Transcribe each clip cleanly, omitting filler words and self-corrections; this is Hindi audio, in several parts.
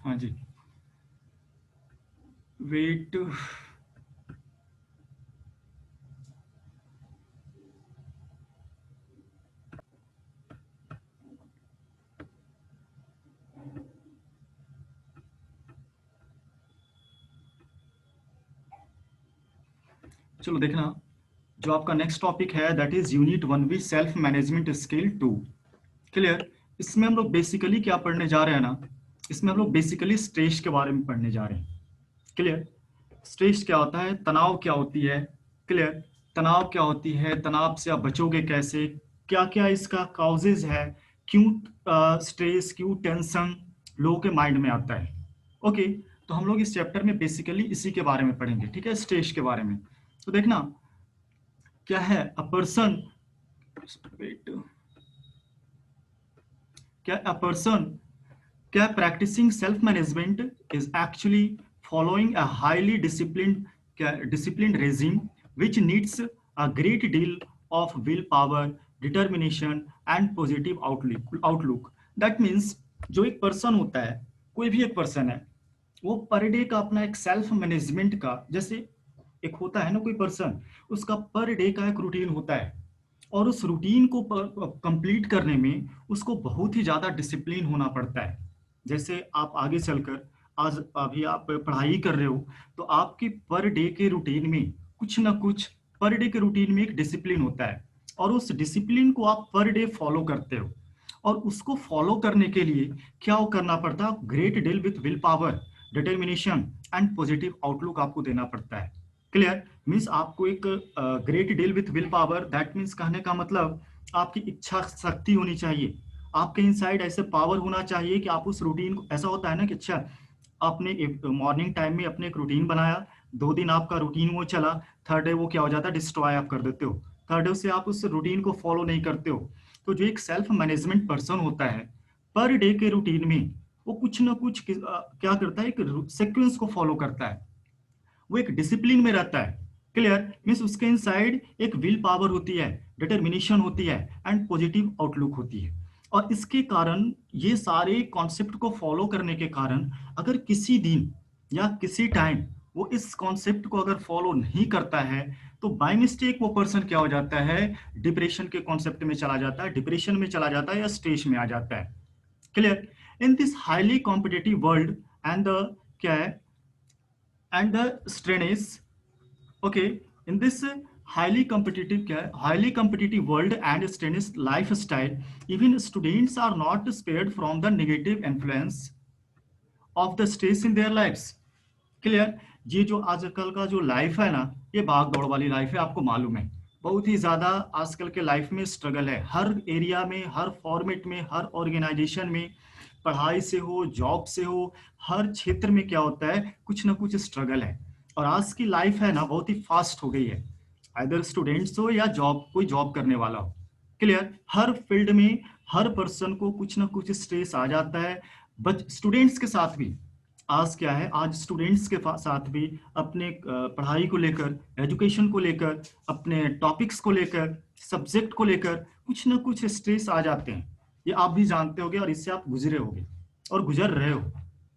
हाँ जी, वेट। चलो देखना, जो आपका नेक्स्ट टॉपिक है that is unit 1 be self management skill 2। Clear. इसमें हम लोग बेसिकली क्या पढ़ने जा रहे हैं ना, इसमें हम लोग बेसिकली स्ट्रेस के बारे में पढ़ने जा रहे हैं। क्लियर। स्ट्रेस क्या होता है, तनाव क्या होती है। क्लियर। तनाव क्या होती है, तनाव से आप बचोगे कैसे, क्या क्या इसका काउजेज है, क्यों स्ट्रेस, क्यों टेंशन लोगों के माइंड में आता है। ओके। तो हम लोग इस चैप्टर में बेसिकली इसी के बारे में पढ़ेंगे, ठीक है, स्ट्रेस के बारे में। तो देखना क्या है, अ पर्सन, वेट, क्या अ पर्सन, क्या practicing self management is actually following a highly disciplined regime which needs a great deal of willpower, determination and positive outlook. That means जो एक पर्सन होता है, कोई भी एक पर्सन है, वो पर डे का अपना एक सेल्फ मैनेजमेंट का, जैसे एक होता है ना कोई पर्सन, उसका पर डे का एक रूटीन होता है, और उस रूटीन को कंप्लीट करने में उसको बहुत ही ज़्यादा डिसिप्लिन होना पड़ता है। जैसे आप आगे चलकर, आज अभी आप पढ़ाई कर रहे हो, तो आपके पर डे के रूटीन में कुछ ना कुछ, पर डे के रूटीन में एक डिसिप्लिन होता है, और उस डिसिप्लिन को आप पर डे फॉलो करते हो। और उसको फॉलो करने के लिए क्या वो करना पड़ता है, great deal with will power, determination and positive outlook आपको देना पड़ता है। क्लियर। मीन्स आपको एक great deal with will power, that means कहने का मतलब आपकी इच्छा शक्ति होनी चाहिए, आपके इनसाइड ऐसे पावर होना चाहिए कि आप उस रूटीन को, ऐसा होता है ना कि अच्छा, आपने मॉर्निंग टाइम में अपने एक रूटीन बनाया, 2 दिन आपका रूटीन वो चला, थर्ड डे वो क्या हो जाता है, डिस्ट्रॉय आप कर देते हो, थर्ड डे से आप उस रूटीन को फॉलो नहीं करते हो। तो जो एक सेल्फ मैनेजमेंट पर्सन होता है, पर डे के रूटीन में वो कुछ ना कुछ क्या करता है, एक सीक्वेंस को फॉलो करता है, वो एक डिसिप्लिन में रहता है। क्लियर। मीन्स उसके इनसाइड एक विल पावर होती है, डिटर्मिनेशन होती है एंड पॉजिटिव आउटलुक होती है। और इसके कारण, ये सारे कॉन्सेप्ट को फॉलो करने के कारण, अगर किसी दिन या किसी टाइम वो इस कॉन्सेप्ट को अगर फॉलो नहीं करता है, तो बाय मिस्टेक वो पर्सन क्या हो जाता है, डिप्रेशन के कॉन्सेप्ट में चला जाता है, डिप्रेशन में चला जाता है या स्ट्रेस में आ जाता है। Clear. In this highly competitive world and the, क्या है, and the strainess, okay, in this highly competitive world and strenuous lifestyle, even students are not spared from the negative influence of the stress in their lives. Clear. ये जो आजकल का जो लाइफ है ना, ये भाग दौड़ वाली लाइफ है, आपको मालूम है, बहुत ही ज्यादा आजकल के लाइफ में स्ट्रगल है, हर एरिया में, हर फॉर्मेट में, हर ऑर्गेनाइजेशन में, पढ़ाई से हो, जॉब से हो, हर क्षेत्र में क्या होता है, कुछ ना कुछ स्ट्रगल है। और आज की लाइफ है ना, बहुत ही फास्ट हो गई है, आइदर स्टूडेंट्स हो या जॉब, कोई जॉब करने वाला हो। क्लियर। हर फील्ड में हर पर्सन को कुछ ना कुछ स्ट्रेस आ जाता है। बट स्टूडेंट्स के साथ भी आज क्या है, आज स्टूडेंट्स के साथ भी अपने पढ़ाई को लेकर, एजुकेशन को लेकर, अपने टॉपिक्स को लेकर, सब्जेक्ट को लेकर कुछ ना कुछ स्ट्रेस आ जाते हैं। ये आप भी जानते होगे और इससे आप गुजरे होगे और गुजर रहे हो।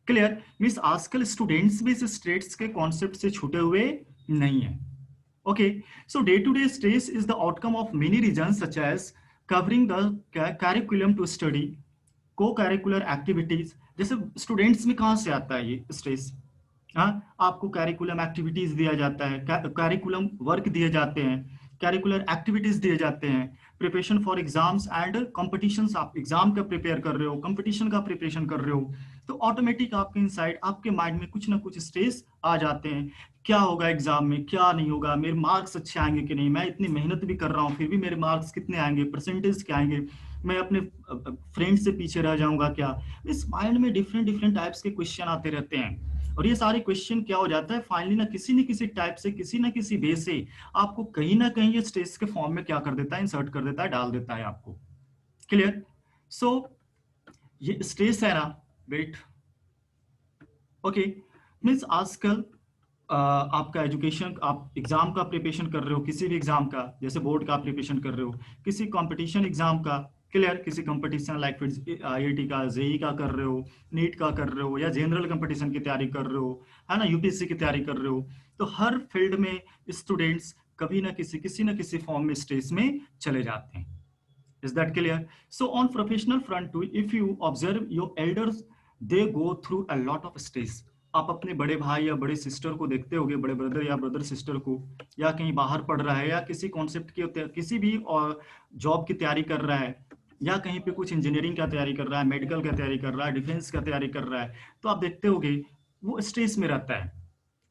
क्लियर। मीन्स आजकल स्टूडेंट्स भी इस स्ट्रेस के कॉन्सेप्ट से छूटे हुए नहीं है। Okay. So day to day stress is the outcome of many reasons such as covering the curriculum to study, co-curricular activities. जैसे स्टूडेंट्स में कहाँ से आता है ये स्ट्रेस, हाँ, आपको कैरिकुलम एक्टिविटीज दिया जाता है, कैरिकुलम वर्क दिए जाते हैं, कैरिकुलर एक्टिविटीज दिए जाते हैं, preparation for exams and competitions, आप एग्जाम का प्रिपेयर कर रहे हो, कंपटीशन का प्रिपरेशन कर रहे हो, तो ऑटोमेटिक आपके इनसाइड, आपके माइंड में कुछ ना कुछ स्ट्रेस आ जाते हैं। क्या होगा एग्जाम में, क्या नहीं होगा, मेरे मार्क्स अच्छे आएंगे कि नहीं, मैं इतनी मेहनत भी कर रहा हूँ फिर भी मेरे मार्क्स कितने आएंगे, परसेंटेज क्या आएंगे, मैं अपने फ्रेंड से पीछे रह जाऊंगा क्या। इस माइंड में डिफरेंट डिफरेंट टाइप्स के क्वेश्चन आते रहते हैं, और ये सारे क्वेश्चन क्या हो जाता है, फाइनली ना किसी टाइप से, किसी ना किसी वे से आपको कहीं ना कहीं ये स्ट्रेस के फॉर्म में क्या कर देता है, इंसर्ट कर देता है, डाल देता है आपको। क्लियर। सो ये स्ट्रेस है ना, वेट, ओके, मीन्स आजकल आपका एजुकेशन, आप एग्जाम का प्रिपरेशन कर रहे हो, किसी भी एग्जाम का, जैसे बोर्ड का प्रिपरेशन कर रहे हो, किसी कंपटीशन एग्जाम का, क्लियर, किसी कंपटीशन लाइक फिर आईआईटी का, जेई का कर रहे हो, नीट का कर रहे हो, या जनरल कंपटीशन की तैयारी कर रहे हो, है ना, यूपीएससी की तैयारी कर रहे हो, तो हर फील्ड में स्टूडेंट्स कभी ना किसी न किसी फॉर्म में स्ट्रेस में चले जाते हैं। Is that clear? So on professional front too, if you observe your elders, they go through a lot of stress. आप अपने बड़े भाई या बड़े सिस्टर को देखते होगे, बड़े ब्रदर या ब्रदर सिस्टर को, या कहीं बाहर पढ़ रहा है, या किसी कॉन्सेप्ट की किसी भी जॉब की तैयारी कर रहा है, या कहीं पे कुछ इंजीनियरिंग का तैयारी कर रहा है, मेडिकल का तैयारी कर रहा है, डिफेंस का तैयारी कर रहा है, तो आप देखते होगे वो स्ट्रेस में रहता है।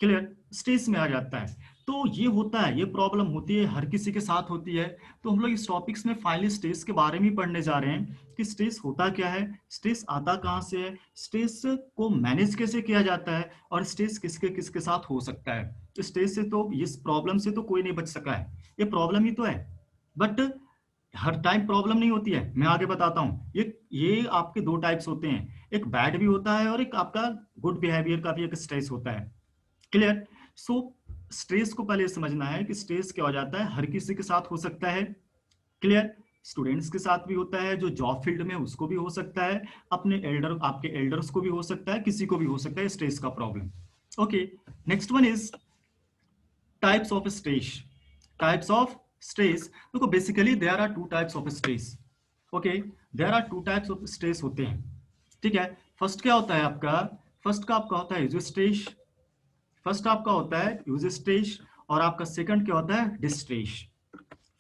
क्लियर, स्ट्रेस में आ जाता है। तो ये होता है, ये प्रॉब्लम होती है, हर किसी के साथ होती है। तो हम लोग इस टॉपिक्स में फाइनली स्ट्रेस के बारे में पढ़ने जा रहे हैं कि स्ट्रेस होता क्या है, स्ट्रेस आता कहाँ से है, स्ट्रेस को मैनेज कैसे किया जाता है, और स्ट्रेस किसके किसके साथ हो सकता है। स्ट्रेस से तो, इस प्रॉब्लम से तो कोई नहीं बच सका है, ये प्रॉब्लम ही तो है। बट हर टाइम प्रॉब्लम नहीं होती है, मैं आगे बताता हूँ। ये आपके दो टाइप्स होते हैं, एक बैड भी होता है और एक आपका गुड बिहेवियर का भी एक स्ट्रेस होता है। क्लियर। सो स्ट्रेस को पहले समझना है कि स्ट्रेस क्या हो जाता है, हर किसी के साथ हो सकता है। क्लियर, स्टूडेंट्स के साथ भी होता है, जो जॉब फील्ड में उसको भी हो सकता है, अपने आपके एल्डर्स को भी हो सकता है, किसी को भी हो सकता है स्ट्रेस का problem. Okay, next one is types of stress. Types of stress, देखो basically there are two types of stress. Okay, there are two types of stress होते हैं। ठीक है, फर्स्ट क्या होता है आपका, फर्स्ट का आपका होता है यूज स्ट्रेस, फर्स्ट आपका होता है यूज स्ट्रेस, और आपका सेकंड क्या होता है, डिस्ट्रेस।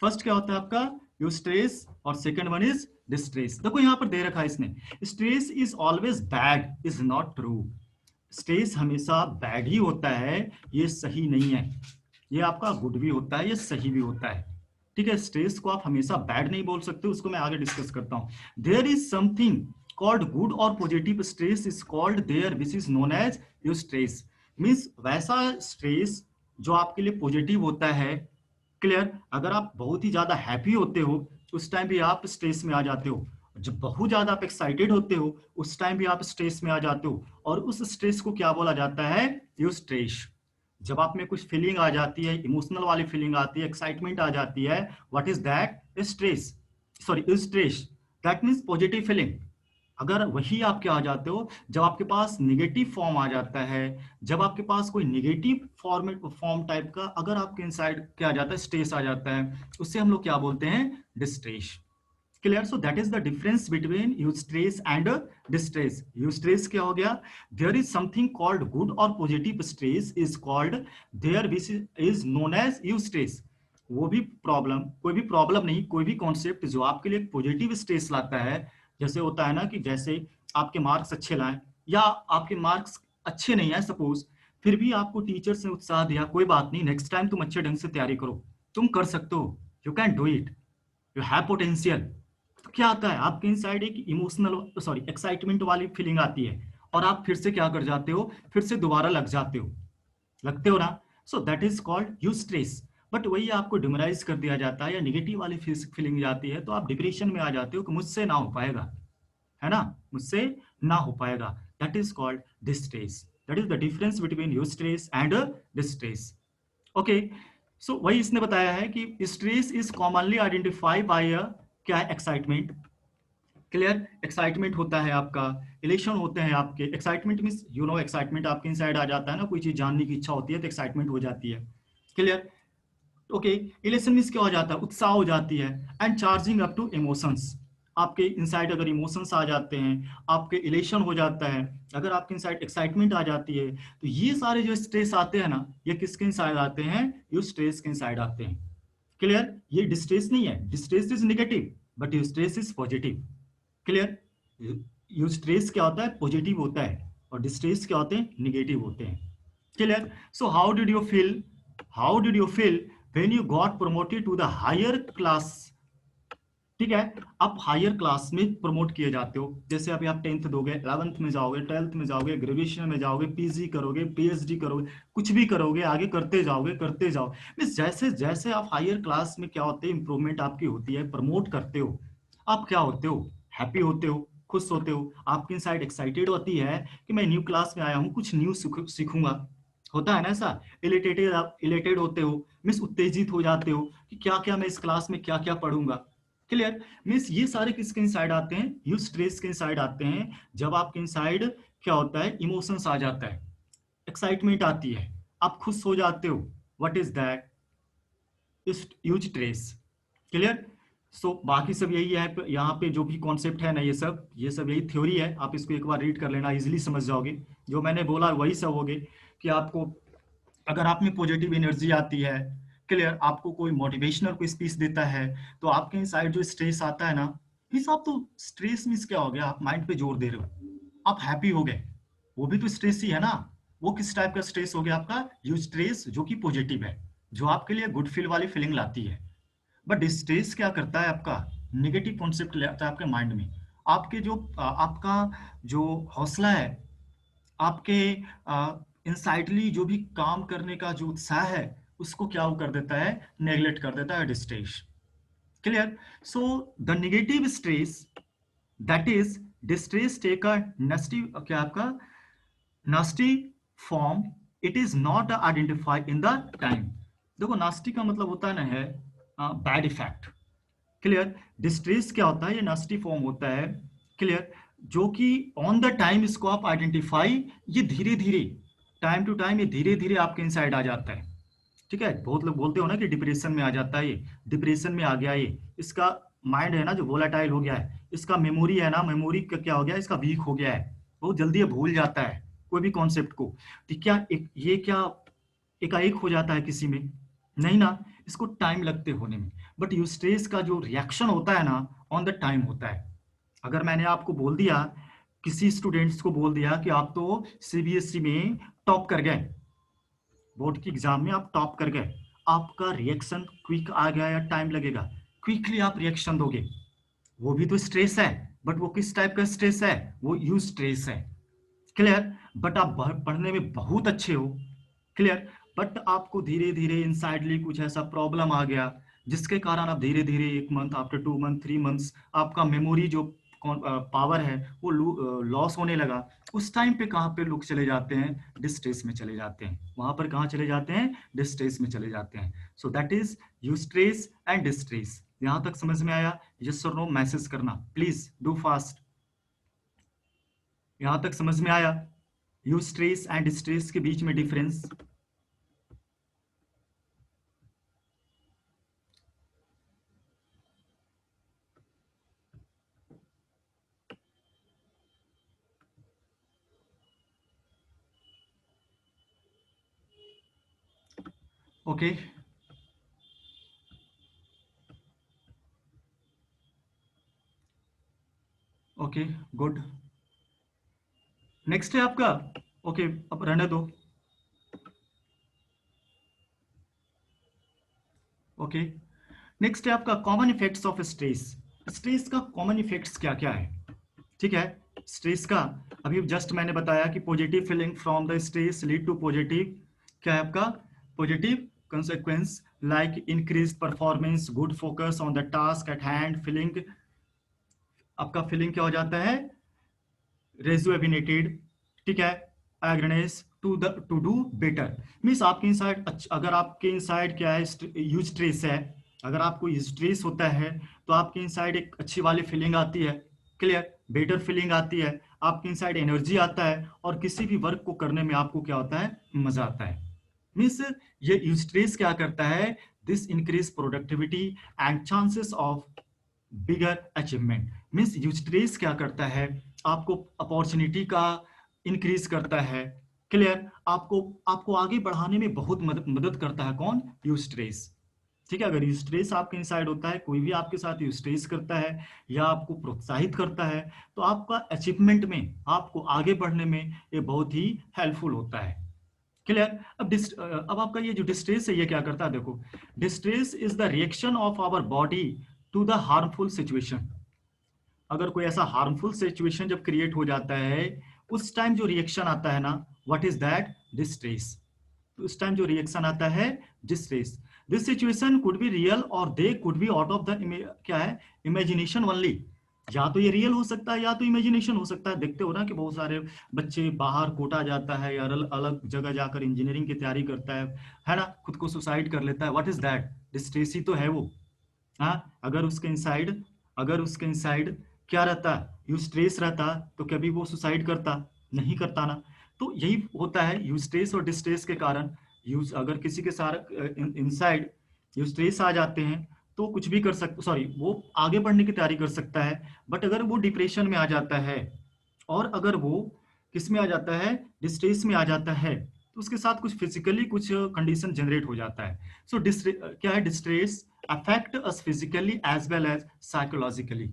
फर्स्ट क्या होता है आपका, यूज स्ट्रेस, और सेकंड वन इज डिस्ट्रेस। देखो यहां पर दे रखा है इसने, stress is always bad is not true. Stress हमेशा बैड ही होता है, ये सही नहीं है। ये आपका गुड भी होता है, ये सही भी होता है। ठीक है, स्ट्रेस को आप हमेशा बैड नहीं बोल सकते, उसको मैं आगे डिस्कस करता हूं। There is something called good और positive stress is called there which is known as eustress. Means वैसा स्ट्रेस जो आपके लिए पॉजिटिव होता है। क्लियर, अगर आप बहुत ही ज्यादा हैप्पी होते हो उस टाइम भी आप स्ट्रेस में आ जाते हो, जब बहुत ज्यादा आप एक्साइटेड होते हो उस टाइम भी आप स्ट्रेस में आ जाते हो, और उस स्ट्रेस को क्या बोला जाता है, यू स्ट्रेस। जब आप में कुछ फीलिंग आ जाती है, इमोशनल वाली फीलिंग आती है, एक्साइटमेंट आ जाती है, what is that, stress, sorry stress, that means positive feeling. अगर वही आप क्या आ जाते हो, जब आपके पास निगेटिव फॉर्म आ जाता है, जब आपके पास कोई निगेटिव फॉर्म टाइप का अगर आपके इनसाइड क्या आ जाता है, स्ट्रेस आ जाता है, उससे हम लोग क्या बोलते हैं, distress. Clear, so that is the difference between eustress and distress. Eustress क्या हो गया, there is something called good और positive stress is called there which is known as eustress. वो भी प्रॉब्लम, कोई भी प्रॉब्लम नहीं, कोई भी कॉन्सेप्ट जो आपके लिए पॉजिटिव स्ट्रेस लाता है, जैसे होता है ना कि जैसे आपके मार्क्स अच्छे लाए, या आपके मार्क्स अच्छे नहीं आए सपोज, फिर भी आपको टीचर्स ने उत्साह दिया, कोई बात नहीं, नेक्स्ट टाइम तुम अच्छे ढंग से तैयारी करो, तुम कर सकते हो, you can do it, you have potential. तो क्या आता है, आपके इनसाइड एक इमोशनल सॉरी एक्साइटमेंट वाली फीलिंग आती है, और आप फिर से क्या कर जाते हो, फिर से दोबारा लग जाते हो, लगते हो ना। सो that is called you stress. But वही आपको डिमोराइज कर दिया जाता है, या निगेटिव वाली फीलिंग जाती है, तो आप डिप्रेशन में आ जाते हो कि मुझसे ना हो पाएगा, है ना, मुझसे ना हो पाएगा। That is called distress. That is the difference between eustress and distress. Okay, so वही इसने बताया है कि stress is commonly identify by क्या है, एक्साइटमेंट। क्लियर, एक्साइटमेंट होता है आपका, इलेक्शन होते हैं आपके। Excitement means you know, excitement आपके इनसाइड आ जाता है ना, कोई चीज जानने की इच्छा होती है तो एक्साइटमेंट हो जाती है। क्लियर, ओके, इलेक्शन मीन्स क्या हो जाता है, उत्साह हो जाती है। And charging up to emotions, आपके इनसाइड अगर इमोशंस आ जाते हैं, आपके इलेक्शन हो जाता है, अगर आपके इनसाइड एक्साइटमेंट आ जाती है, तो ये सारे जो स्ट्रेस आते हैं ना, ये किसके इनसाइड आते हैं, यू स्ट्रेस के इनसाइड आते हैं। क्लियर, ये डिस्ट्रेस नहीं है, distress is negative but you stress is positive. Clear, you stress क्या होता है, पॉजिटिव होता है, और डिस्ट्रेस क्या होते हैं, निगेटिव होते हैं। Clear, so how did you feel, how did you feel when you got promoted to the higher class. ठीक है, आप हायर क्लास में प्रमोट किए जाते हो, जैसे अभी आप 10th दोगे, 11th में जाओगे, 12th में जाओगे, ग्रेजुएशन में जाओगे, पीजी करोगे, पीएचडी करोगे, कुछ भी करोगे, आगे करते जाओगे, करते जाओ। मीन्स जैसे जैसे आप हायर क्लास में क्या होते हैं, इंप्रूवमेंट आपकी होती है, प्रमोट करते हो, आप क्या होते हो, हैप्पी होते हो, खुश होते हो, आपकी साइड एक्साइटेड होती है कि मैं न्यू क्लास में आया हूँ, कुछ न्यू सीखूंगा। होता है ना ऐसा, इलेटेड होते हो, मीन्स उत्तेजित हो जाते हो कि क्या क्या मैं इस क्लास में क्या क्या पढ़ूंगा। क्लियर? मीन्स ये सारे किसके इनसाइड आते हैं? यूस्ट्रेस के इनसाइड आते हैं। जब आपके इनसाइड क्या होता है? इमोशंस आ जाता है, एक्साइटमेंट आती है, आप खुश हो जाते हो। What is that? इस यूज ट्रेस। क्लियर? सो बाकी सब यही है, यहाँ पे जो भी कॉन्सेप्ट है ना, ये सब यही थ्योरी है। आप इसको एक बार रीड कर लेना, इजीली समझ जाओगे। जो मैंने बोला वही सब होगे कि आपको अगर आप में पॉजिटिव एनर्जी आती है, क्लियर, आपको कोई मोटिवेशनल कोई स्पीच देता है, तो आपके इनसाइड जो स्ट्रेस आता है ना, इस आप तो स्ट्रेस मीन्स क्या हो गया? आप माइंड पे जोर दे रहे हो, आप हैप्पी हो गए, वो भी तो स्ट्रेस ही है ना। वो किस टाइप का स्ट्रेस हो गया आपका? यू स्ट्रेस, जो कि पॉजिटिव है, जो आपके लिए गुड फील वाली फीलिंग लाती है। बट स्ट्रेस क्या करता है? आपका नेगेटिव कॉन्सेप्ट ले आता है आपके माइंड में। आपके जो आपका जो हौसला है, आपके इंसाइटली जो भी काम करने का जो उत्साह है, उसको क्या वो कर देता है? नेग्लेक्ट कर देता है distress. Clear? So the negative stress, that is distress take a nasty, क्या आपका nasty form, it is not identified in the time. देखो, नास्टी का मतलब होता है ना है बैड इफेक्ट। क्लियर? डिस्ट्रेस क्या होता है? ये नास्टी फॉर्म होता है। क्लियर? जो कि ऑन द टाइम इसको आप आइडेंटिफाई, ये धीरे धीरे, टाइम टू टाइम, ये धीरे धीरे आपके इनसाइड आ जाता है। ठीक है? बहुत लोग बोलते हो ना कि डिप्रेशन में आ जाता है, ये डिप्रेशन में आ गया, ये इसका माइंड है ना जो वोलाटाइल हो गया है, इसका मेमोरी है ना, मेमोरी का क्या हो गया? इसका वीक हो गया है, बहुत जल्दी ये भूल जाता है कोई भी कॉन्सेप्ट को। तो क्या ये क्या एकाएक हो जाता है किसी में? नहीं ना, इसको टाइम लगते होने में। बट यूस्ट्रेस का जो रिएक्शन होता है ना, ऑन द टाइम होता है। अगर मैंने आपको बोल दिया, किसी स्टूडेंट्स को बोल दिया कि आप तो सीबीएसई में टॉप कर गए, बोर्ड की एग्जाम में आप टॉप कर गए, आपका रिएक्शन क्विक आ गया या टाइम लगेगा? क्विकली आप रिएक्शन दोगे, वो भी तो स्ट्रेस है। बट वो किस टाइप का स्ट्रेस है? वो यू स्ट्रेस है। क्लियर? बट आप पढ़ने में बहुत अच्छे हो, क्लियर, बट आपको धीरे धीरे इनसाइडली कुछ ऐसा प्रॉब्लम आ गया, जिसके कारण आप धीरे धीरे 1 मंथ, आफ्टर 2 मंथ, 3 मंथ्स, आपका मेमोरी जो पावर है वो लॉस होने लगा। उस टाइम पे कहाँ पे लोग चले जाते हैं? डिस्ट्रेस में चले जाते हैं। वहां पर कहाँ चले जाते हैं? डिस्ट्रेस में चले जाते हैं। सो that is you stress and distress. यहां तक समझ में आया? यस और नो मैसेज करना, प्लीज डू फास्ट। यहां तक समझ में आया यू स्ट्रेस एंड स्ट्रेस के बीच में difference? Okay, okay, good. Next है आपका, ओके, अब रहने दो। ओके, नेक्स्ट है आपका common effects of stress. Stress का कॉमन इफेक्ट्स क्या क्या है? ठीक है, स्ट्रेस का अभी जस्ट मैंने बताया कि positive feeling from the stress lead to positive, क्या है आपका? Positive consequence like increased performance, good focus on the task at hand, feeling, आपका फीलिंग क्या हो जाता है? रेजुवेनेटेड, ठीक है, एग्रेनेस टू डू बेटर। मीन्स आपके इनसाइड, अगर आपके इनसाइड क्या है? यूज स्ट्रेस है, अगर आपको स्ट्रेस होता है तो आपके इनसाइड एक अच्छी वाली फीलिंग आती है, क्लियर, बेटर फीलिंग आती है, आपके इनसाइड एनर्जी आता है, और किसी भी वर्क को करने में आपको क्या होता है? मजा आता है। मीन्स ये यूज स्ट्रेस क्या करता है? This increase productivity and chances of bigger achievement. Means use stress क्या करता है? आपको अपॉर्चुनिटी का इंक्रीज करता है, क्लियर, आपको आपको आगे बढ़ाने में बहुत मदद करता है। कौन? Use stress. ठीक है, अगर यूज स्ट्रेस आपके इनसाइड होता है, कोई भी आपके साथ यूज स्ट्रेस करता है या आपको प्रोत्साहित करता है, तो आपका अचीवमेंट में, आपको आगे बढ़ने में ये बहुत ही हेल्पफुल होता है। क्लियर? अब आपका ये जो डिस्ट्रेस है, ये क्या करता है? देखो, distress is the reaction of our body to the harmful situation. अगर कोई ऐसा हार्मफुल सिचुएशन जब क्रिएट हो जाता है, उस टाइम जो रिएक्शन आता है ना, व्हाट इज दैट? डिस्ट्रेस। उस टाइम जो रिएक्शन आता है, distress. This situation could be real और they could be out of the, क्या है, इमेजिनेशन ओनली। या तो ये रियल हो सकता है या तो इमेजिनेशन हो सकता है। देखते हो ना कि बहुत सारे बच्चे बाहर कोटा जाता है या अलग अलग जगह जाकर इंजीनियरिंग की तैयारी करता है ना, खुद को सुसाइड कर लेता है। What is that? डिस्ट्रेस ही तो है वो। हाँ, अगर उसके इनसाइड क्या रहता, यूस्ट्रेस रहता, तो कभी वो सुसाइड करता? नहीं करता ना। तो यही होता है, यूस्ट्रेस और डिस्ट्रेस के कारण। यूज अगर किसी के साथ इनसाइड यूस्ट्रेस आ जाते हैं, तो कुछ भी कर सकते, सॉरी, वो आगे बढ़ने की तैयारी कर सकता है, बट अगर वो डिप्रेशन में आ जाता है, और अगर वो किस में आ जाता है, डिस्ट्रेस में आ जाता है, तो उसके साथ कुछ फिजिकली कुछ कंडीशन जनरेट हो जाता है। सो क्या है, distress affect us physically as well as psychologically.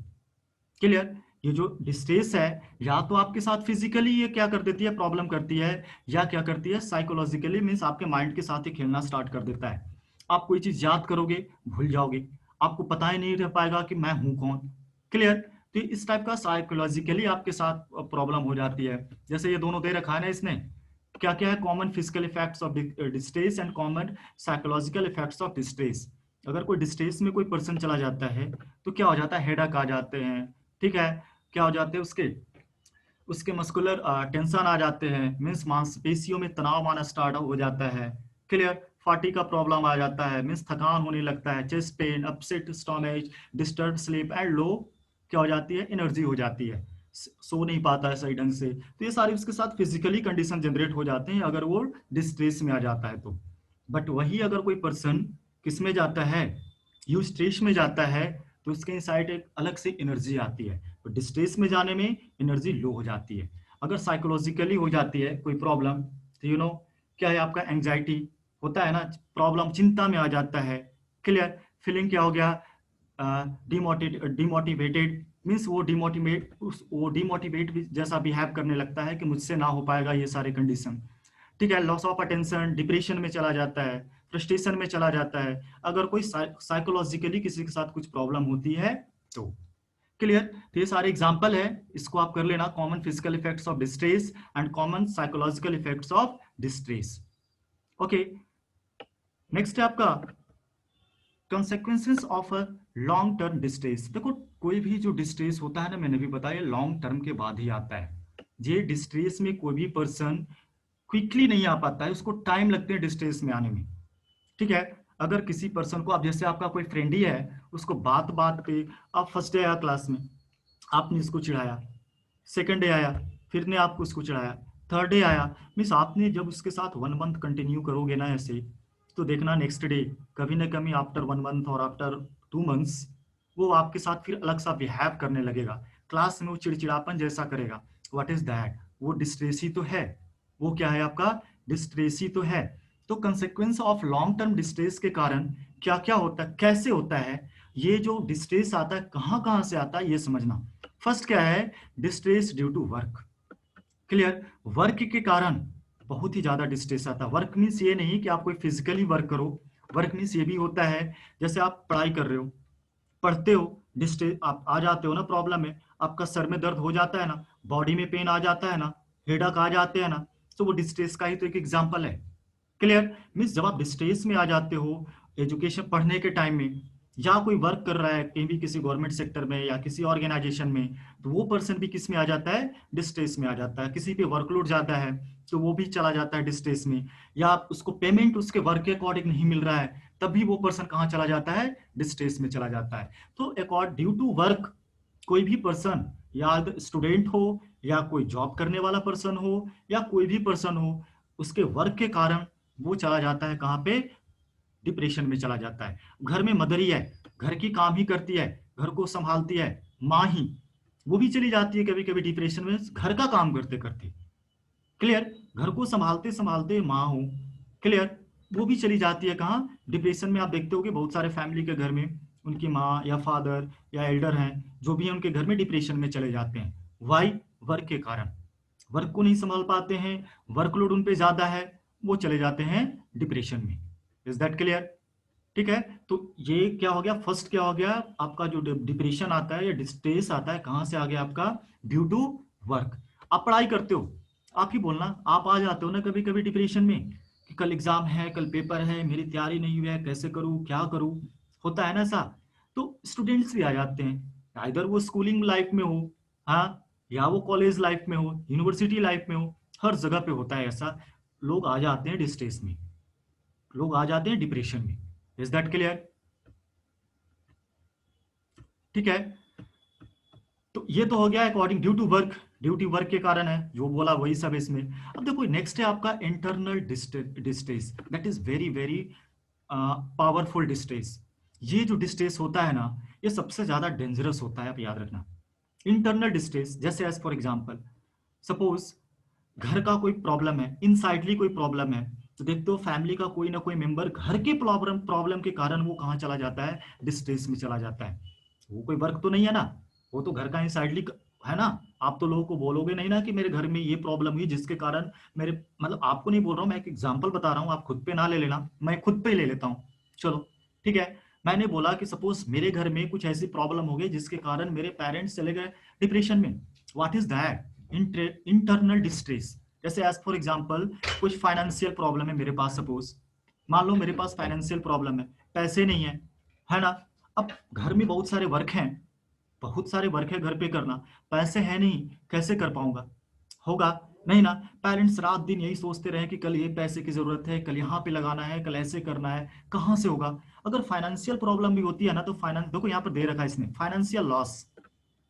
Clear? ये जो डिस्ट्रेस है, या तो आपके साथ फिजिकली ये क्या कर देती है, प्रॉब्लम करती है, या क्या करती है, साइकोलॉजिकली मीन्स आपके माइंड के साथ ही खेलना स्टार्ट कर देता है। आप कोई चीज याद करोगे, भूल जाओगे, आपको पता ही नहीं रह पाएगा कि मैं हूं कौन। क्लियर? तो इस टाइप का साइकोलॉजिकली आपके साथ प्रॉब्लम हो जाती है। जैसे ये दोनों दे रखा है ना इसने, क्या क्या है, common physical effects of distress and common psychological effects of distress. अगर कोई डिस्ट्रेस में कोई पर्सन चला जाता है, तो क्या हो जाता है, हेडक आ जाते हैं, ठीक है, क्या हो जाते हैं, उसके उसके मस्कुलर टेंशन आ जाते हैं, मीन्स मांसपेशियों में तनाव आना स्टार्ट हो जाता है। क्लियर? फाटी का प्रॉब्लम आ जाता है, मीन्स थकान होने लगता है, chest pain, upset stomach, disturb sleep and low क्या हो जाती है, एनर्जी हो जाती है, सो नहीं पाता है सही ढंग से। तो ये सारी उसके साथ फिजिकली कंडीशन जनरेट हो जाते हैं अगर वो डिस्ट्रेस में आ जाता है तो। बट वही अगर कोई पर्सन किस में जाता है, यू स्ट्रेस में जाता है, तो उसके इनसाइड एक अलग से एनर्जी आती है। तो डिस्ट्रेस में जाने में एनर्जी लो हो जाती है। अगर साइकोलॉजिकली हो जाती है कोई प्रॉब्लम, तो क्या है, आपका एंजाइटी होता है ना, प्रॉब्लम, चिंता में आ जाता है। क्लियर? फीलिंग क्या हो गया, डिमोटिवेटेड, मीन्स वो डिमोटिवेट जैसा बिहेव करने लगता है कि मुझसे ना हो पाएगा ये सारे कंडीशन। ठीक है, लॉस ऑफ अटेंशन, डिप्रेशन में चला जाता है, फ्रस्ट्रेशन में चला जाता है, अगर कोई साइकोलॉजिकली किसी के साथ कुछ प्रॉब्लम होती है तो। क्लियर? तो ये सारे एग्जांपल है, इसको आप कर लेना, common physical effects of distress and common psychological effects of distress. Okay, next है आपका consequences of a long term distress. देखो, कोई भी जो डिस्ट्रेस होता है ना, मैंने भी बताया लॉन्ग टर्म के बाद ही आता है। ये डिस्ट्रेस में कोई भी पर्सन क्विकली नहीं आ पाता है, उसको टाइम लगते हैं डिस्ट्रेस में आने में। ठीक है? अगर किसी पर्सन को, आप जैसे आपका कोई फ्रेंड ही है, उसको बात बात पे, आप फर्स्ट डे आया क्लास में, आपने इसको चिढ़ाया, सेकंड डे आया, फिर ने आपको उसको चढ़ाया, थर्ड डे आया, मीन्स आपने जब उसके साथ 1 मंथ कंटिन्यू करोगे ना ऐसे, तो देखना नेक्स्ट डे कभी ना कभी आफ्टर 1 मंथ और आफ्टर 2 मंथ्स वो आपके साथ फिर अलग सा बिहेव करने लगेगा, क्लास में वो चिड़चिड़ापन जैसा करेगा। What is that? वो डिस्ट्रेस ही तो है। वो क्या है आपका, डिस्ट्रेस ही तो है। तो कंसेक्वेंस ऑफ लॉन्ग टर्म डिस्ट्रेस के कारण क्या क्या होता है, कैसे होता है, ये जो डिस्ट्रेस आता है कहाँ कहाँ से आता है, ये समझना। फर्स्ट क्या है, distress due to work. Clear? Work के कारण बहुत ही ज्यादा डिस्ट्रेस आता है। वर्क मीन्स ये नहीं कि आप कोई फिजिकली वर्क करो, वर्क मीन्स ये भी होता है, जैसे आप पढ़ाई कर रहे हो, पढ़ते हो, डिस्ट्रेस आप आ जाते हो ना प्रॉब्लम में, आपका सर में दर्द हो जाता है ना, बॉडी में पेन आ जाता है ना, हेडक आ जाते हैं ना, तो वो डिस्ट्रेस का ही तो एक एग्जाम्पल है। क्लियर? मीन्स जब आप डिस्ट्रेस में आ जाते हो एजुकेशन पढ़ने के टाइम में, या कोई वर्क कर रहा है कहीं भी किसी गवर्नमेंट सेक्टर में या किसी ऑर्गेनाइजेशन में, तो वो पर्सन भी किस में आ जाता है, डिस्ट्रेस में आ जाता है। किसी पे वर्कलोड ज्यादा है, तो वो भी चला जाता है डिस्ट्रेस में, या उसको पेमेंट उसके वर्क के अकॉर्डिंग नहीं मिल रहा है, तब भी वो पर्सन कहाँ चला जाता है, डिस्ट्रेस में चला जाता है। तो अकॉर्ड ड्यू टू वर्क, कोई भी पर्सन, या स्टूडेंट हो, या कोई जॉब करने वाला पर्सन हो, या कोई भी पर्सन हो, उसके वर्क के कारण वो चला जाता है कहाँ पे, डिप्रेशन में चला जाता है। घर में मदर ही है, घर की काम ही करती है, घर को संभालती है, माँ ही, वो भी चली जाती है कभी कभी डिप्रेशन में, घर का काम करते करते। क्लियर? घर को संभालते संभालते माँ हो, क्लियर, वो भी चली जाती है कहाँ, डिप्रेशन में। आप देखते हो कि बहुत सारे फैमिली के घर में उनकी माँ या फादर या एल्डर हैं, जो भी हैं उनके घर में डिप्रेशन में चले जाते हैं। वाई? वर्क के कारण, वर्क को नहीं संभाल पाते हैं, वर्कलोड उन पे ज्यादा है, वो चले जाते हैं डिप्रेशन में। Is that clear? ठीक है, तो ये क्या हो गया, फर्स्ट क्या हो गया, आपका जो डिप्रेशन आता है या डिस्ट्रेस आता है कहाँ से आ गया आपका, ड्यू टू वर्क। आप पढ़ाई करते हो, आप ही बोलना, आप आ जाते हो ना कभी कभी डिप्रेशन में कि कल एग्जाम है, कल पेपर है, मेरी तैयारी नहीं हुई है, कैसे करूँ, क्या करूँ, होता है ना ऐसा। तो स्टूडेंट्स भी आ जाते हैं, इधर वो स्कूलिंग लाइफ में हो, हाँ, या वो कॉलेज लाइफ में हो, यूनिवर्सिटी लाइफ में हो, हर जगह पे होता है ऐसा। लोग आ जाते हैं डिस्ट्रेस में, लोग आ जाते हैं डिप्रेशन में। Is that clear? ठीक है, तो ये तो हो गया according due to work, due to work के कारण है, जो बोला वही सब इसमें। अब देखो नेक्स्ट है आपका internal distress, that is very very powerful distress. ये जो डिस्ट्रेस होता है ना, ये सबसे ज्यादा डेंजरस होता है, आप याद रखना। इंटरनल डिस्ट्रेस जैसे एज फॉर एग्जांपल, सपोज घर का कोई प्रॉब्लम है, इनसाइडली कोई प्रॉब्लम है, तो देखते हो फैमिली का कोई ना कोई मेंबर घर के प्रॉब्लम प्रॉब्लम के कारण वो कहाँ चला जाता है, डिस्ट्रेस में चला जाता है। वो कोई वर्क तो नहीं है ना, वो तो घर का इनसाइडली है ना। आप तो लोगों को बोलोगे नहीं ना कि मेरे घर में ये प्रॉब्लम हुई जिसके कारण मेरे, मतलब आपको नहीं बोल रहा हूँ, मैं एक एग्जांपल बता रहा हूँ, आप खुद पे ना ले लेना, मैं खुद पे ही ले लेता हूँ। चलो ठीक है, मैंने बोला कि सपोज मेरे घर में कुछ ऐसी प्रॉब्लम हो गई जिसके कारण मेरे पेरेंट्स चले गए डिप्रेशन में। What is that, internal distress. जैसे एज फॉर एग्जांपल कुछ फाइनेंशियल प्रॉब्लम है मेरे पास, सपोज मान लो मेरे पास फाइनेंशियल प्रॉब्लम है, पैसे नहीं है ना। अब घर में बहुत सारे वर्क हैं, बहुत सारे वर्क है घर पे करना, पैसे है नहीं, कैसे कर पाऊंगा, होगा नहीं ना। पेरेंट्स रात दिन यही सोचते रहे कि कल ये पैसे की जरूरत है, कल यहाँ पे लगाना है, कल ऐसे करना है, कहाँ से होगा। अगर फाइनेंशियल प्रॉब्लम भी होती है ना, तो फाइनेंस देखो यहाँ पर दे रखा है इसने, फाइनेंशियल लॉस।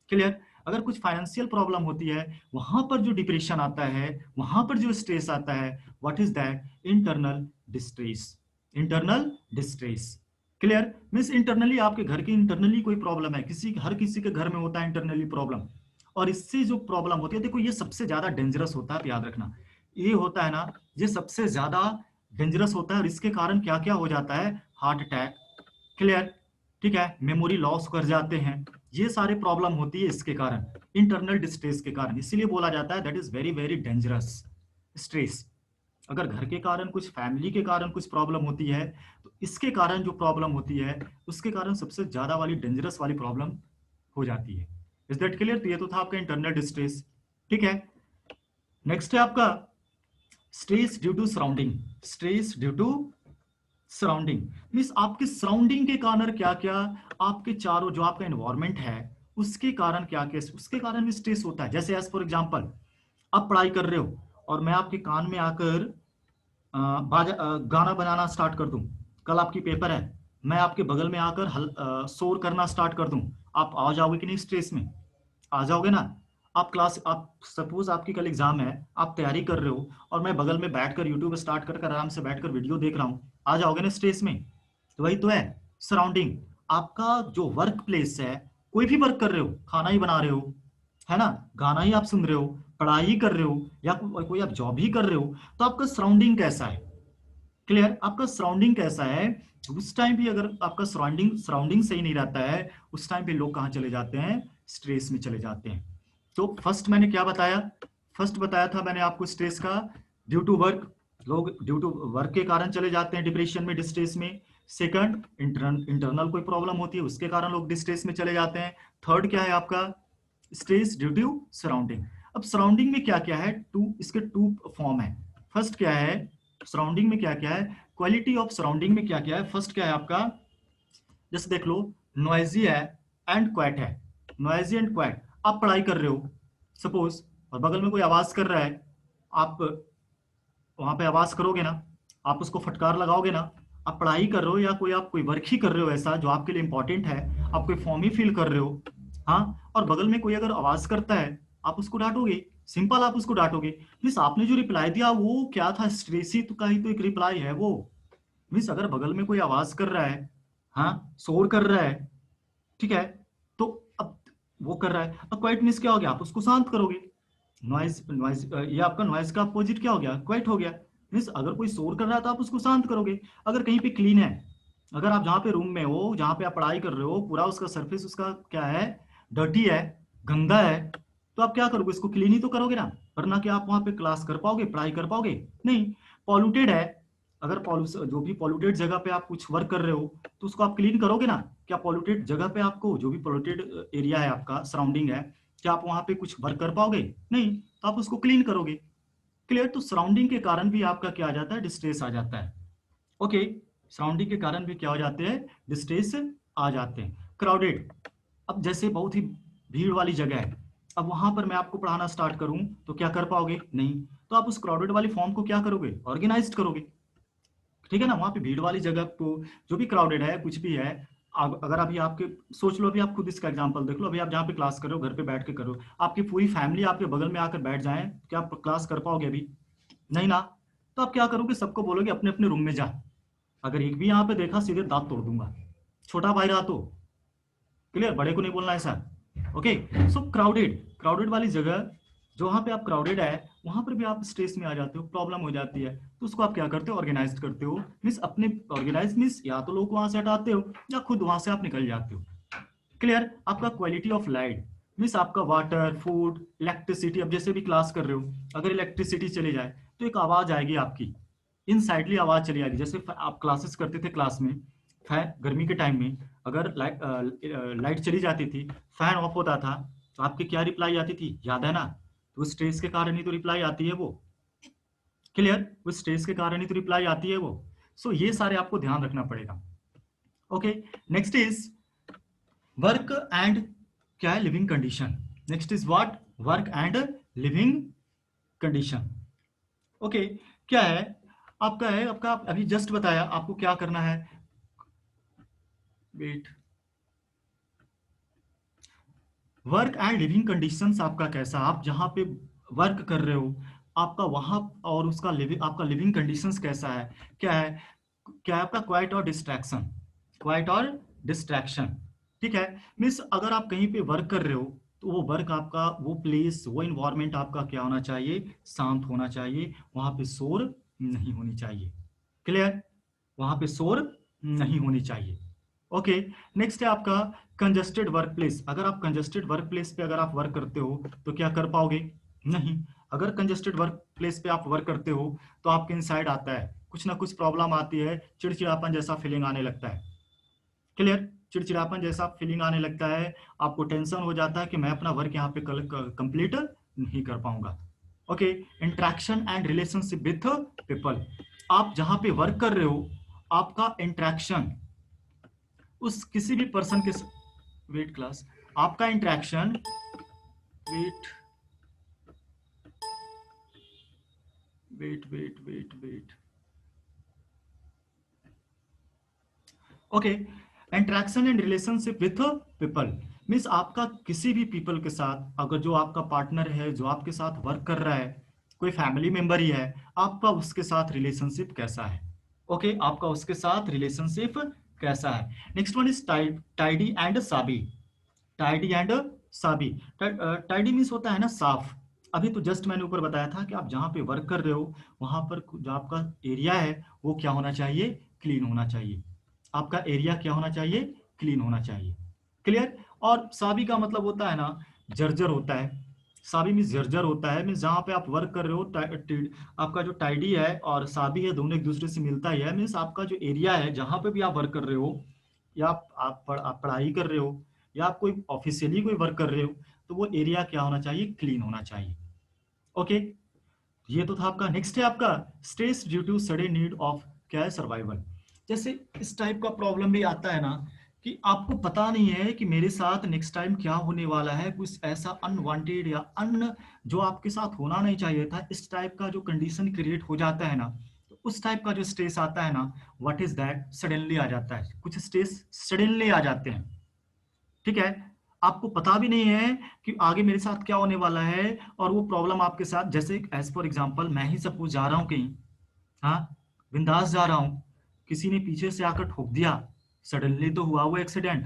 क्लियर, अगर कुछ फाइनेंशियल प्रॉब्लम होती है, वहां पर जो डिप्रेशन आता है, वहां पर जो स्ट्रेस आता है, what is that, internal distress. Internal distress, clear, means internally आपके घर की इंटरनली कोई प्रॉब्लम है, किसी हर किसी के घर में होता है इंटरनली प्रॉब्लम। और इससे जो प्रॉब्लम होती है, देखो ये सबसे ज्यादा डेंजरस होता है, आप याद रखना। ये होता है ना, ये सबसे ज्यादा डेंजरस होता है, और इसके कारण क्या क्या हो जाता है, हार्ट अटैक, क्लियर, ठीक है, मेमोरी लॉस कर जाते हैं। ये सारे प्रॉब्लम होती है इसके कारण, इंटरनल डिस्ट्रेस के कारण। इसीलिए बोला जाता है that is very very dangerous stress. अगर घर के कारण कुछ, फैमिली के कारण कुछ प्रॉब्लम होती है, तो इसके कारण जो प्रॉब्लम होती है, उसके कारण सबसे ज्यादा वाली डेंजरस वाली प्रॉब्लम हो जाती है। Is that clear. तो ये तो था आपका इंटरनल डिस्ट्रेस। ठीक है, नेक्स्ट है आपका stress due to surrounding. Stress due to surrounding means आपके सराउंडिंग के कारण क्या क्या, आपके चारों जो आपका एनवायरमेंट है, उसके कारण क्या क्या, उसके कारण भी स्ट्रेस होता है। जैसे एज फॉर एग्जांपल, आप पढ़ाई कर रहे हो और मैं आपके कान में आकर गाना बनाना स्टार्ट कर दूं, कल आपकी पेपर है, मैं आपके बगल में आकर शोर करना स्टार्ट कर दूं, आप आ जाओगे कि नहीं स्ट्रेस में, आ जाओगे ना। आप सपोज आपकी कल एग्जाम है, आप तैयारी कर रहे हो, और मैं बगल में बैठकर यूट्यूब स्टार्ट कर आराम से बैठकर वीडियो देख रहा हूँ, आ जाओगे ना स्ट्रेस में। तो वही तो है सराउंडिंग। आपका जो वर्क प्लेस है, कोई भी वर्क कर रहे हो, खाना ही बना रहे हो, है ना, गाना ही आप सुन रहे हो, पढ़ाई ही कर रहे हो, या कोई आप जॉब ही कर रहे हो, तो आपका सराउंडिंग कैसा है, क्लियर, आपका सराउंडिंग कैसा है। उस टाइम भी अगर आपका सराउंडिंग सराउंडिंग सही नहीं रहता है, उस टाइम पे लोग कहाँ चले जाते हैं, स्ट्रेस में चले जाते हैं। तो फर्स्ट मैंने क्या बताया, फर्स्ट बताया था मैंने आपको स्ट्रेस का, ड्यू टू वर्क, लोग ड्यू टू वर्क के कारण चले जाते हैं डिप्रेशन में, डिस्ट्रेस में। सेकंड, इंटरनल कोई प्रॉब्लम होती है, उसके कारण लोग डिस्ट्रेस में चले जाते हैं। थर्ड क्या है आपका, स्ट्रेस ड्यू टू सराउंडिंग। अब सराउंडिंग में क्या क्या है, टू, इसके टू फॉर्म है। फर्स्ट क्या है, सराउंडिंग में क्या क्या है, क्वालिटी ऑफ सराउंडिंग में क्या क्या है। फर्स्ट क्या है आपका, जैसे देख लो, नॉइजी है एंड क्वाइट है। नॉइजी एंड क्वाइट, आप पढ़ाई कर रहे हो सपोज, और बगल में कोई आवाज कर रहा है, आप वहां पे आवाज करोगे ना, आप उसको फटकार लगाओगे ना। आप पढ़ाई कर रहे हो या कोई आप कोई वर्क ही कर रहे हो ऐसा जो आपके लिए इंपॉर्टेंट है, आप कोई फॉर्म ही फिल कर रहे हो, हाँ, और बगल में कोई अगर आवाज करता है, आप उसको डांटोगे, सिंपल आप उसको डांटोगे। मीन्स आपने जो रिप्लाई दिया वो क्या था, स्ट्रेसी तो का ही तो एक रिप्लाई है वो। मीन्स अगर बगल में कोई आवाज कर रहा है, हाँ, शोर कर रहा है, ठीक है, तो अब वो कर रहा है, अब क्वाइट मीन्स क्या हो गया, आप उसको शांत करोगे। नॉइज, नॉइज ये आपका नॉइज का अपोजिट क्या हो गया, क्वाइट हो गया। मीन्स अगर कोई शोर कर रहा है तो आप उसको शांत करोगे। अगर कहीं पे क्लीन है, अगर आप जहाँ पे रूम में हो, जहाँ पे आप पढ़ाई कर रहे हो, पूरा उसका सरफेस उसका क्या है, डर्टी है, गंदा है, तो आप क्या करोगे, इसको क्लीन ही तो करोगे ना, वरना क्या आप वहाँ पे क्लास कर पाओगे, पढ़ाई कर पाओगे, नहीं। पॉल्यूटेड है, अगर पॉल्यूशन, जो भी पॉल्यूटेड जगह पे आप कुछ वर्क कर रहे हो, तो उसको आप क्लीन करोगे ना। क्या पॉल्यूटेड जगह पे आपको, जो भी पॉल्यूटेड एरिया है आपका, सराउंडिंग है, क्या आप वहां पे कुछ वर्क कर पाओगे, नहीं, तो आप उसको क्लीन करोगे। क्लियर, तो सराउंडिंग के कारण भी आपका क्या आ जाता है, डिस्ट्रेस आ जाता है। ओके, सराउंडिंग के कारण भी क्या हो जाते हैं, डिस्ट्रेस आ जाते हैं। क्राउडेड, अब जैसे बहुत ही भीड़ वाली जगह है, अब वहां पर मैं आपको पढ़ाना स्टार्ट करूं, तो क्या कर पाओगे, नहीं, तो आप उस क्राउडेड वाली फॉर्म को क्या करोगे, ऑर्गेनाइज करोगे। ठीक है ना, वहां पे भीड़ वाली जगह को, जो भी क्राउडेड है, कुछ भी है, अगर अभी आपके सोच लो, अभी आप खुद इसका एग्जांपल देख लो, अभी आप जहाँ पे क्लास कर रहे हो, घर पे बैठ के करो, आपकी पूरी फैमिली आपके बगल में आकर बैठ जाए, क्या आप क्लास कर पाओगे अभी? नहीं ना। तो आप क्या करोगे, सबको बोलोगे अपने अपने रूम में जा। अगर एक भी यहाँ पे देखा सीधे दांत तोड़ दूंगा, छोटा भाई रहा तो। क्लियर? बड़े को नहीं बोलना ऐसा। ओके। सो क्राउडेड, क्राउडेड वाली जगह, जो वहाँ पे आप क्राउडेड है, वहां पर भी आप स्ट्रेस में आ जाते हो, प्रॉब्लम हो जाती है। तो उसको आप क्या करते हो, ऑर्गेनाइज करते हो। मीन्स अपने ऑर्गेनाइज मीन्स या तो लोग वहां से हटाते हो या खुद वहां से आप निकल जाते हो। क्लियर? आपका क्वालिटी ऑफ लाइट मीन्स आपका वाटर, फूड, इलेक्ट्रिसिटी। अब जैसे भी क्लास कर रहे हो, अगर इलेक्ट्रिसिटी चली जाए तो एक आवाज आएगी आपकी, इनसाइडली आवाज चली आएगी। जैसे आप क्लासेस करते थे, क्लास में फैन, गर्मी के टाइम में अगर लाइट चली जाती थी, फैन ऑफ होता था, तो आपकी क्या रिप्लाई आती थी, याद है ना? तो स्ट्रेस के कारण ही तो रिप्लाई आती है वो। क्लियर? उस स्ट्रेस के कारण ही तो रिप्लाई आती है वो। सो ये सारे आपको ध्यान रखना पड़ेगा। Okay. Next is work and, क्या है, living condition. Next is what, work and living condition. Okay. क्या है आपका, है आपका, अभी जस्ट बताया आपको क्या करना है। Wait. Work and living conditions आपका कैसा, आप जहां पे वर्क कर रहे हो, आपका वहां और उसका लिविंग, आपका लिविंग कंडीशंस कैसा है, क्या है, क्या है आपका क्वाइट और डिस्ट्रैक्शन, क्वाइट और डिस्ट्रैक्शन। ठीक है? मीन्स अगर आप कहीं पे वर्क कर रहे हो, तो वो वर्क आपका, वो प्लेस, वो इन्वायरमेंट आपका क्या होना चाहिए, शांत होना चाहिए, वहां पे शोर नहीं होनी चाहिए। क्लियर? वहां पे शोर नहीं होनी चाहिए। ओके। नेक्स्ट है आपका कंजस्टेड वर्क प्लेस। अगर आप कंजस्टेड वर्क प्लेस पे अगर आप वर्क करते हो तो क्या कर पाओगे, नहीं। अगर कंजस्टेड वर्क प्लेस पे आप वर्क करते हो तो आपके इनसाइड आता है, कुछ ना कुछ प्रॉब्लम आती है, चिड़चिड़ापन जैसा फीलिंग आने लगता है। क्लियर? चिड़चिड़ापन जैसा फीलिंग आने लगता है, आपको टेंशन हो जाता है कि मैं अपना वर्क यहाँ पे कंप्लीट नहीं कर पाऊंगा। Okay. Interaction and relationship with people, आप जहां पे वर्क कर रहे हो, आपका इंट्रैक्शन उस किसी भी पर्सन के, वेट क्लास, आपका interaction, wait wait wait wait wait, okay. Interaction and relationship with people means आपका किसी भी पीपल के साथ, अगर जो आपका पार्टनर है, जो आपके साथ वर्क कर रहा है, कोई फैमिली मेंबर ही है, आपका उसके साथ रिलेशनशिप कैसा है। ओके। आपका उसके साथ रिलेशनशिप कैसा है। Next one is tidy and Sabi, tidy and Sabi. Tidy means होता है ना साफ। अभी तो जस्ट मैंने ऊपर बताया था कि आप जहाँ पे वर्क कर रहे हो, वहां पर जो आपका एरिया है वो क्या होना चाहिए, क्लीन होना चाहिए। आपका एरिया क्या होना चाहिए, क्लीन होना चाहिए। क्लियर? और साबी का मतलब होता है ना, जर्जर होता है। साबी मीन्स जर्जर होता है, मीन्स जहाँ पे आप वर्क कर रहे हो, आपका जो टाइडी है और साबी है, दोनों एक दूसरे से मिलता ही है। मीन्स आपका जो एरिया है जहाँ पे भी आप वर्क कर रहे हो, या आप पढ़ाई कर रहे हो, या आप कोई ऑफिशियली कोई वर्क कर रहे हो, तो वो एरिया क्या होना चाहिए, क्लीन होना चाहिए। ओके। ये तो था आपका। नेक्स्ट है आपका stress due to sudden need of, क्या है, सर्वाइवल। जैसे इस टाइप का प्रॉब्लम भी आता है ना, कि आपको पता नहीं है कि मेरे साथ नेक्स्ट टाइम क्या होने वाला है, कुछ ऐसा अनवांटेड या अन, जो आपके साथ होना नहीं चाहिए था, इस टाइप का जो कंडीशन क्रिएट हो जाता है ना, तो उस टाइप का जो स्ट्रेस आता है ना, व्हाट इज दैट, सडनली आ जाता है, कुछ स्ट्रेस सडनली आ जाते हैं। ठीक है? आपको पता भी नहीं है कि आगे मेरे साथ क्या होने वाला है, और वो प्रॉब्लम आपके साथ, जैसे एज फॉर एग्जांपल मैं ही सपोज जा रहा हूँ कहीं, हाँ, बिंदास जा रहा हूँ, किसी ने पीछे से आकर ठोक दिया, सडनली तो हुआ वो एक्सीडेंट,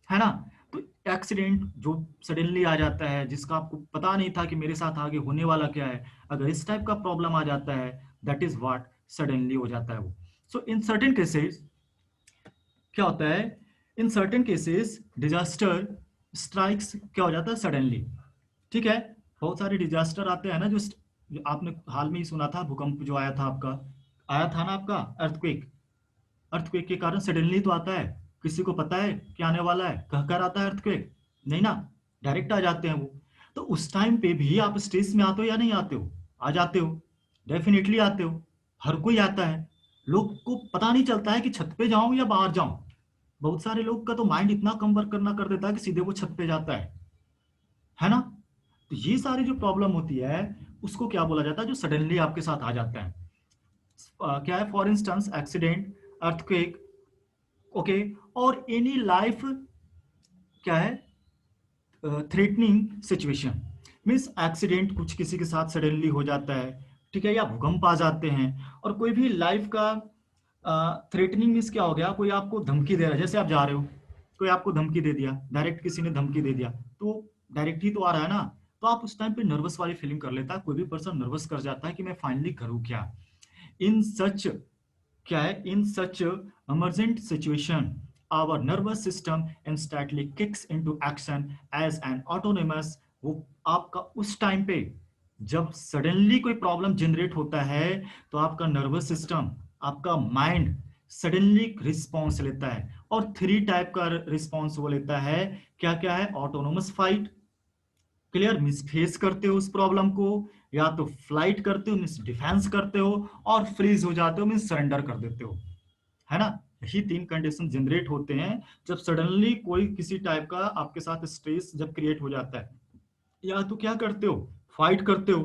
है ना? तो एक्सीडेंट जो सडनली आ जाता है, जिसका आपको पता नहीं था कि मेरे साथ आगे होने वाला क्या है, अगर इस टाइप का प्रॉब्लम आ जाता है, दैट इज व्हाट सडनली हो जाता है वो। सो इन सर्टेन केसेस क्या होता है, in certain cases disaster strikes, क्या हो जाता है, सडनली। ठीक है? बहुत सारे डिजास्टर आते हैं ना, जो आपने हाल में ही सुना था, भूकंप जो आया था आपका, आया था ना आपका, अर्थक्वेक, अर्थक्वेक के कारण सडनली तो आता है, किसी को पता है क्या आने वाला है, कह कर आता है अर्थक्वेक, नहीं ना, डायरेक्ट आ जाते हैं वो। तो उस टाइम पे भी आप स्ट्रेस में आते हो या नहीं आते हो, आ जाते हो, डेफिनेटली आते हो, हर कोई आता है। लोग को पता नहीं चलता है कि छत पे जाऊं या बाहर जाऊं। बहुत सारे लोग का तो माइंड इतना कम वर्क करना कर देता है कि सीधे वो छत पे जाता है ना? तो ये सारी जो प्रॉब्लम होती है, उसको क्या बोला जाता है, जो सडनली आपके साथ आ जाता है। क्या है, for instance accident, earthquake, okay, और एनी लाइफ क्या है, थ्रेटनिंग सिचुएशन मीन्स एक्सीडेंट कुछ किसी के साथ सडनली हो जाता है, ठीक है, या भूकंप आ जाते हैं, और कोई भी लाइफ का थ्रेटनिंग मीन्स क्या हो गया, कोई आपको धमकी दे रहा है, जैसे आप जा रहे हो, कोई आपको धमकी दे दिया, डायरेक्ट किसी ने धमकी दे दिया, तो डायरेक्ट ही तो आ रहा है ना, तो आप उस टाइम पे नर्वस वाली फीलिंग कर लेता है, कोई भी पर्सन नर्वस कर जाता है कि मैं फाइनली करूँ क्या। इन सच क्या है, इन सच emergent situation our nervous system instantly kicks into action as an autonomous, वो आपका उस टाइम पे जब सडनली कोई प्रॉब्लम जनरेट होता है तो आपका नर्वस सिस्टम, आपका माइंड सडनली रिस्पॉन्स लेता है, और थ्री टाइप का रिस्पॉन्स वो लेता है, क्या क्या है, autonomous fight, clear means face करते हो उस प्रॉब्लम को, या तो फ्लाइट करते हो मीन्स डिफेंस करते हो, और फ्रीज हो जाते हो मीन्स सरेंडर कर देते हो, है ना। यही तीन कंडीशन जनरेट होते हैं जब सडनली कोई किसी टाइप का आपके साथ स्ट्रेस जब क्रिएट हो जाता है, या तो क्या करते हो, फाइट करते हो,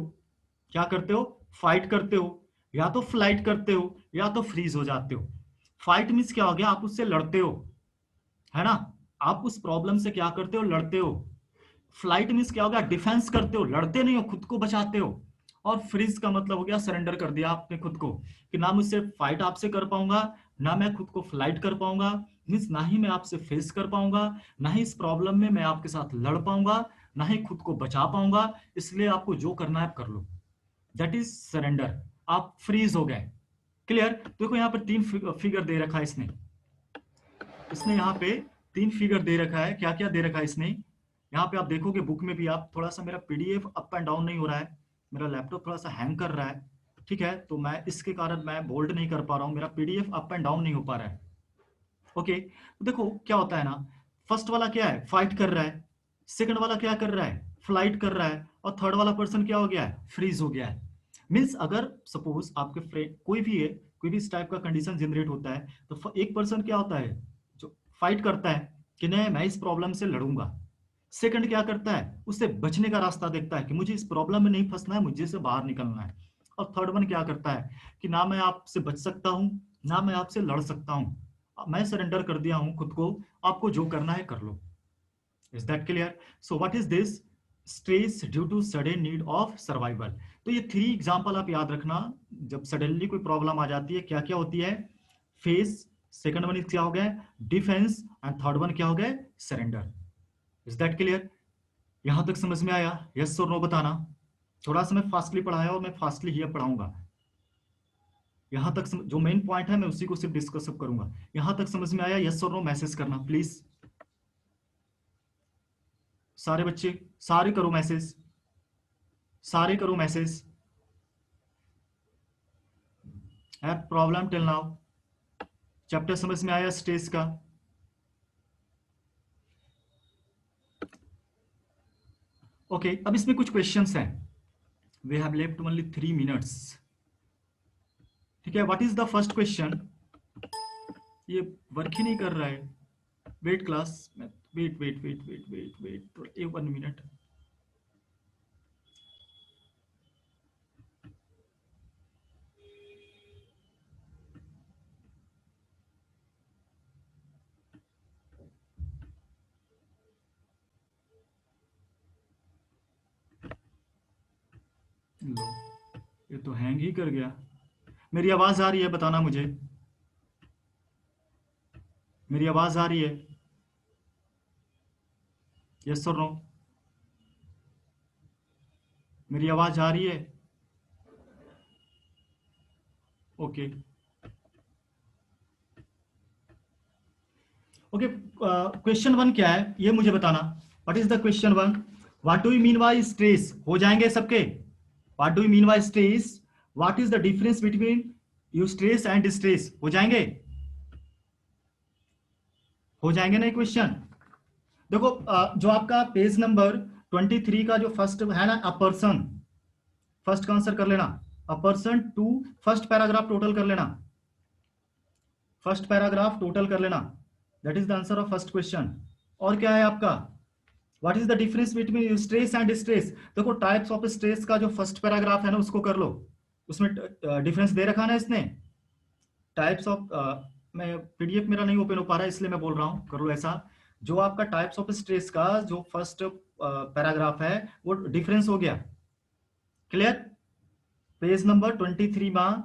क्या करते हो, फाइट करते हो, या तो फ्लाइट करते हो, या तो फ्रीज हो जाते हो। फाइट मीन्स क्या हो गया, आप उससे लड़ते हो, है ना, आप उस प्रॉब्लम से क्या करते हो, लड़ते हो। फ्लाइट मीन्स क्या हो गया, डिफेंस करते हो, लड़ते नहीं हो, खुद को बचाते हो। और फ्रीज का मतलब हो गया सरेंडर कर दिया आपने खुद को, कि ना मुझसे फाइट आपसे कर पाऊंगा, ना मैं खुद को फ्लाइट कर पाऊंगा, मीन्स ना ही मैं आपसे फेस कर पाऊंगा, ना ही इस प्रॉब्लम में मैं आपके साथ लड़ पाऊंगा, ना ही खुद को बचा पाऊंगा, इसलिए आपको जो करना है आप कर लो, दैट इज सरेंडर, आप फ्रीज हो गए। क्लियर, देखो यहाँ पर तीन फिगर दे रखा है इसने, इसने यहाँ पे तीन फिगर दे रखा है, क्या क्या दे रखा है इसने, यहाँ पे आप देखोगे बुक में भी, आप थोड़ा सा, मेरा पीडीएफ अप एंड डाउन नहीं हो रहा है, मेरा लैपटॉप थोड़ा सा हैंग कर रहा है, ठीक है, तो मैं इसके कारण मैं बोल्ड नहीं कर पा रहा हूँ, मेरा पीडीएफ अप एंड डाउन नहीं हो पा रहा है। ओके, तो देखो क्या होता है ना, फर्स्ट वाला क्या है, फाइट कर रहा है, सेकंड वाला क्या कर रहा है, फ्लाइट कर रहा है, और थर्ड वाला पर्सन क्या हो गया है, फ्रीज हो गया है। मीन्स अगर सपोज आपके फ्रेंड कोई भी है, कोई भी इस टाइप का कंडीशन जनरेट होता है, तो एक पर्सन क्या होता है, जो फाइट करता है कि नहीं मैं इस प्रॉब्लम से लड़ूंगा, सेकंड क्या करता है, उससे बचने का रास्ता देखता है कि मुझे इस प्रॉब्लम में नहीं फंसना है, मुझे से बाहर निकलना है, और थर्ड वन क्या करता है कि ना मैं आपसे बच सकता हूं, ना मैं आपसे लड़ सकता हूं, मैं सरेंडर कर दिया हूं खुद को, आपको जो करना है कर लो। Is that clear, so what is this, stress due to sudden need of survival. तो ये थ्री एग्जांपल आप याद रखना, जब सडनली कोई प्रॉब्लम आ जाती है क्या क्या होती है, फेस, सेकंड वन क्या हो गया, डिफेंस, एंड थर्ड वन क्या हो गया, सरेंडर। इज दैट क्लियर, यहां तक समझ में आया, यस और नो बताना। थोड़ा सा मैं फास्टली पढ़ाया और मैं फास्टली ही पढ़ाऊंगा, यहां तक जो मेन पॉइंट है मैं उसी को सिर्फ डिस्कस करूंगा। यहां तक समझ में आया, यस और नो मैसेज करना प्लीज, सारे बच्चे, सारे करो मैसेज, सारे करो मैसेज, है प्रॉब्लम टिल नाउ, चैप्टर समझ में आया स्ट्रेस का। ओके अब इसमें कुछ क्वेश्चंस हैं, we have left only 3 minutes, ठीक है, what is the first question, ये वर्क ही नहीं कर रहा है, wait class, wait wait wait wait wait wait 1 minute, लो ये तो हैंग ही कर गया। मेरी आवाज आ रही है, बताना मुझे, मेरी आवाज आ रही है, यस और नो, मेरी आवाज आ रही है, ओके ओके। क्वेश्चन वन क्या है ये मुझे बताना, what is the question one, what do you mean by stress, हो जाएंगे सबके, what do you mean by stress, what is the difference between eustress and distress, हो जाएंगे, हो जाएंगे नहीं क्वेश्चन। देखो जो आपका पेज नंबर 23 का जो फर्स्ट है ना, अ पर्सन, फर्स्ट का आंसर कर लेना, a person two, first paragraph total कर लेना, फर्स्ट पैराग्राफ टोटल कर लेना, that is the answer of first question. और क्या है आपका, what is the difference between stress and stress, देखो टाइप्स ऑफ स्ट्रेस का जो फर्स्ट पैराग्राफ है ना उसको कर लो, उसमें डिफरेंस दे रखा ना इसने, टाइप्स ऑफ मैं पीडीएफ मेरा नहीं ओपन हो पा रहा है इसलिए मैं बोल रहा हूँ, कर लो ऐसा। जो आपका टाइप्स ऑफ स्ट्रेस का जो फर्स्ट पैराग्राफ है वो डिफरेंस हो गया। क्लियर? पेज नंबर 23 में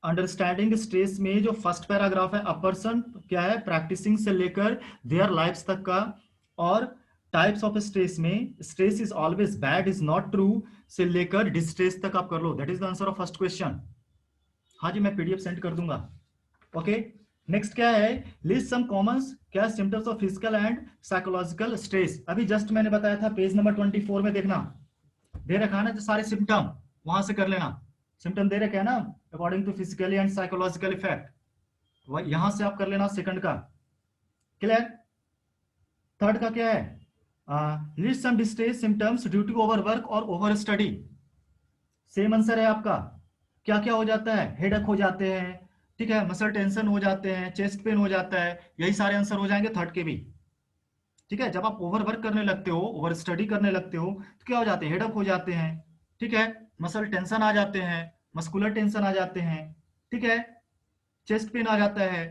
अंडरस्टैंडिंग स्ट्रेस में जो फर्स्ट पैराग्राफ है, अ पर्सन क्या है, प्रैक्टिसिंग से लेकर देयर लाइफ्स तक का। और टाइप्स ऑफ स्ट्रेस में stress is always bad is not true से लेकर डिस्ट्रेस तक आप कर लो। That is the answer of first question. हाँ जी, मैं पीडीएफ सेंड कर दूंगा। ओके, नेक्स्ट क्या है, लिस्ट सम कॉमन क्या symptoms of physical and psychological stress. अभी जस्ट मैंने बताया था पेज नंबर 24 में, देखना दे रखा है ना जो सारे सिम्टम, वहां से कर लेना। सिम्टम दे रखे है ना, according to physically and psychological effect, यहां से आप कर लेना सेकंड का। क्लियर? थर्ड का क्या है, list some distress symptoms due to over work और ओवर स्टडी। सेम आंसर है आपका। क्या क्या हो जाता है, हेडक हो जाते हैं, ठीक है, मसल टेंशन हो जाते हैं, चेस्ट पेन हो जाता है, यही सारे आंसर हो जाएंगे थर्ड के भी। ठीक है, जब आप ओवर वर्क करने लगते हो, ओवर स्टडी करने लगते हो, तो क्या हो जाते हैं, हेडक हो जाते हैं, ठीक है, मसल टेंशन आ जाते हैं, मस्कुलर टेंशन आ जाते हैं, ठीक है, चेस्ट पेन आ जाता है,